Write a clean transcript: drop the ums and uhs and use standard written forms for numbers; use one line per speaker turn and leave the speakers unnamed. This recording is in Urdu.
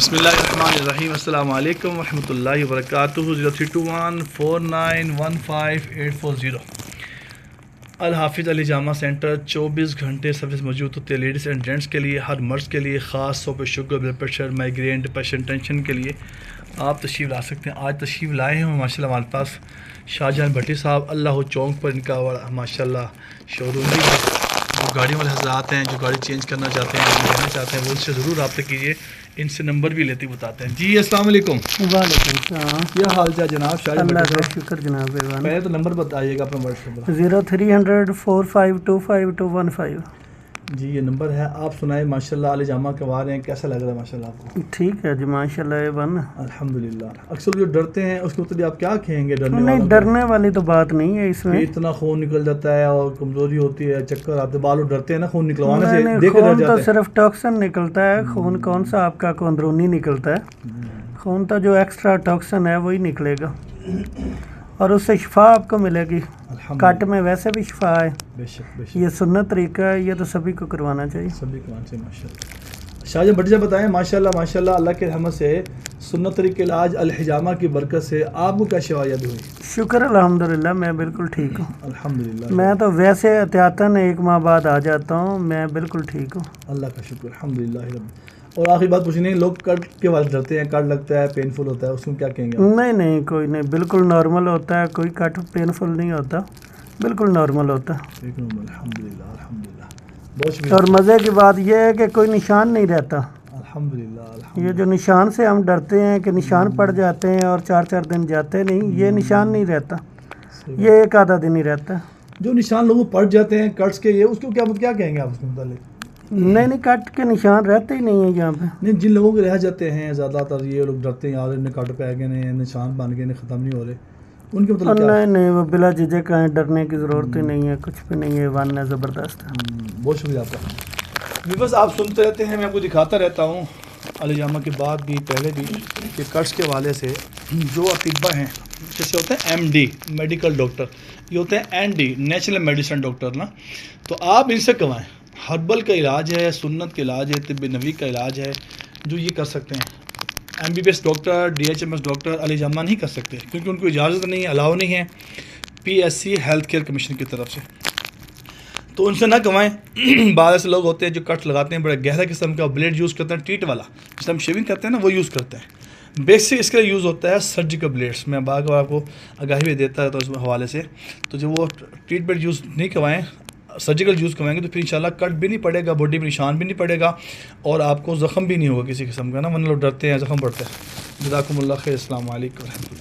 بسم اللہ الرحمن الرحیم. السلام علیکم ورحمۃ اللہ وبرکاتہ. 032149158840. الحافظ علی جامع سینٹر 24 گھنٹے سروس موجود ہوتے ہیں لیڈیز اینڈ جینٹس کے لیے، ہر مرض کے لیے، خاص طور پہ sugar, blood pressure, migraine, depression, tension کے لیے آپ تشریف لا سکتے ہیں. آج تشریف لائے ہیں ماشاء اللہ ہمارے پاس شاہجہان بھٹی صاحب. اللہ چوک پر ان کا ماشاء اللہ شو روم بھی ہے. جو گاڑیوں والے حضرات ہیں جو گاڑی چینج کرنا چاہتے ہیں، لینا چاہتے ہیں، وہ ان سے ضرور رابطہ کیجیے. ان سے نمبر بھی لیتے بتاتے ہیں. جی السلام علیکم.
وعلیکم السلام.
کیا حال چال جناب؟ شاہجہان
اللہ
بھٹی
کا
صاحب،
شکر جناب.
پہلے تو نمبر بتائیے گا اپنا واٹس ایپ پر.
030045252215.
جی یہ نمبر ہے. آپ سنائیں ماشاء اللہ علی جامع کے رہے ہیں، کیسا لگ رہا ہے ماشاء اللہ آپ کو؟
ٹھیک ہے جی ماشاء اللہ.
الحمدللہ. اکثر جو ڈرتے ہیں اس کے مطلب آپ کیا کہیں گے؟ ڈرنے
نہیں،
والوں کو
ڈرنے والی تو بات نہیں ہے اس میں.
کہ اتنا خون نکل جاتا ہے اور کمزوری ہوتی ہے، چکر آتے، بالو ڈرتے ہیں نا خون نکلوانے سے،
نہیں،
دیکھ کے ڈر
خون تو
جاتے ہیں.
صرف ٹاکسن نکلتا ہے. خون کون سا آپ کا اندرونی نکلتا ہے؟ خون تو جو ایکسٹرا ٹاکسن ہے وہی نکلے گا اور اس سے شفا آپ کو ملے گی. کٹ میں ویسے بھی شفا ہے.
بے شک بے شک.
یہ سنت طریقہ ہے، یہ تو سبھی کو کروانا چاہیے.
سبھی کو ماشاء اللہ. شاہجہان بھٹی صاحب بتائیں ماشاء اللہ اللہ کے رحمت سے سنت طریقے علاج الحجامہ کی برکت سے آپ کو کیا شفایت ہوئی؟
شکر الحمدللہ، میں بالکل ٹھیک ہوں.
الحمدللہ.
میں تو ویسے احتیاطاً 1 ماہ بعد آ جاتا ہوں. میں بالکل ٹھیک ہوں.
اللہ کا شکر الحمدللہ. اور آخری بات پوچھنی ہے، لوگ کٹ کے والے ڈرتے ہیں، کٹ لگتا ہے، پینفل ہوتا ہے، اس میں کیا کہیں گے؟
نہیں کوئی نہیں، بالکل نارمل ہوتا ہے. کوئی کٹ پینفل نہیں ہوتا، بالکل نارمل ہوتا ہے.
الحمدللہ الحمدللہ. بہت شکریہ.
اور مزے کی بات یہ ہے کہ کوئی نشان نہیں رہتا.
الحمدللہ
یہ جو نشان سے ہم ڈرتے ہیں کہ نشان پڑ جاتے ہیں اور 4 دن جاتے نہیں، یہ نشان نہیں رہتا. یہ 1 آدھا دن ہی رہتا ہے.
جو نشان لوگوں پڑ جاتے ہیں کٹس کے، یہ اس کو کیا کہیں گے آپ اس کے متعلق؟
نہیں، کٹ کے نشان رہتے ہی نہیں ہیں یہاں پہ.
نہیں، جن لوگوں کے رہ جاتے ہیں زیادہ تر، یہ لوگ ڈرتے ہیں یار انہیں کٹ پہ گئے ہیں، نشان بن گئے ہیں، ختم نہیں ہو رہے، ان کے مطلب کیا؟
نہیں، وہ بلا جھجک ہیں، ڈرنے کی ضرورت ہی نہیں ہے. کچھ بھی نہیں ہے. ون ہے زبردست ہے.
بہت شکریہ آپ کا. بس آپ سنتے رہتے ہیں، میں آپ کو دکھاتا رہتا ہوں علی جامع کے بعد بھی پہلے بھی کہ کٹس کے حوالے سے جو اطباء ہیں، جیسے ہوتے ہیں ایم ڈی میڈیکل ڈاکٹر، یہ ہوتے ہیں N D natural medicine doctor نا. تو آپ ان سے کروائیں. ہربل کا علاج ہے، سنت کا علاج ہے، طب نبوی کا علاج ہے جو یہ کر سکتے ہیں. M B B S doctor, D H M S doctor علی جامع نہیں کر سکتے، کیونکہ ان کو اجازت نہیں ہے، الاؤ نہیں ہے P S C health care commission کی طرف سے. تو ان سے نہ کمائیں. بعض ایسے لوگ ہوتے ہیں جو کٹ لگاتے ہیں بڑے گہرا قسم کا، بلیڈ یوز کرتے ہیں ٹریٹ والا، جس ہم شیونگ کرتے ہیں نا، وہ یوز کرتے ہیں. بیسک اس کا یوز ہوتا ہے سرجیکل بلیڈس. میں بعض آپ کو آگاہی بھی دیتا ہے تو اس حوالے سے. تو جب وہ ٹریٹمنٹ یوز نہیں کروائیں، سرجیکل یوز کروائیں گے، تو پھر انشاءاللہ کٹ بھی نہیں پڑے گا، باڈی میں نشان بھی نہیں پڑے گا، اور آپ کو زخم بھی نہیں ہوگا کسی قسم کا نا. ورنہ لوگ ڈرتے ہیں، زخم پڑتے ہیں. جزاکم اللہ خیر. السلام علیکم ورحمۃ اللہ.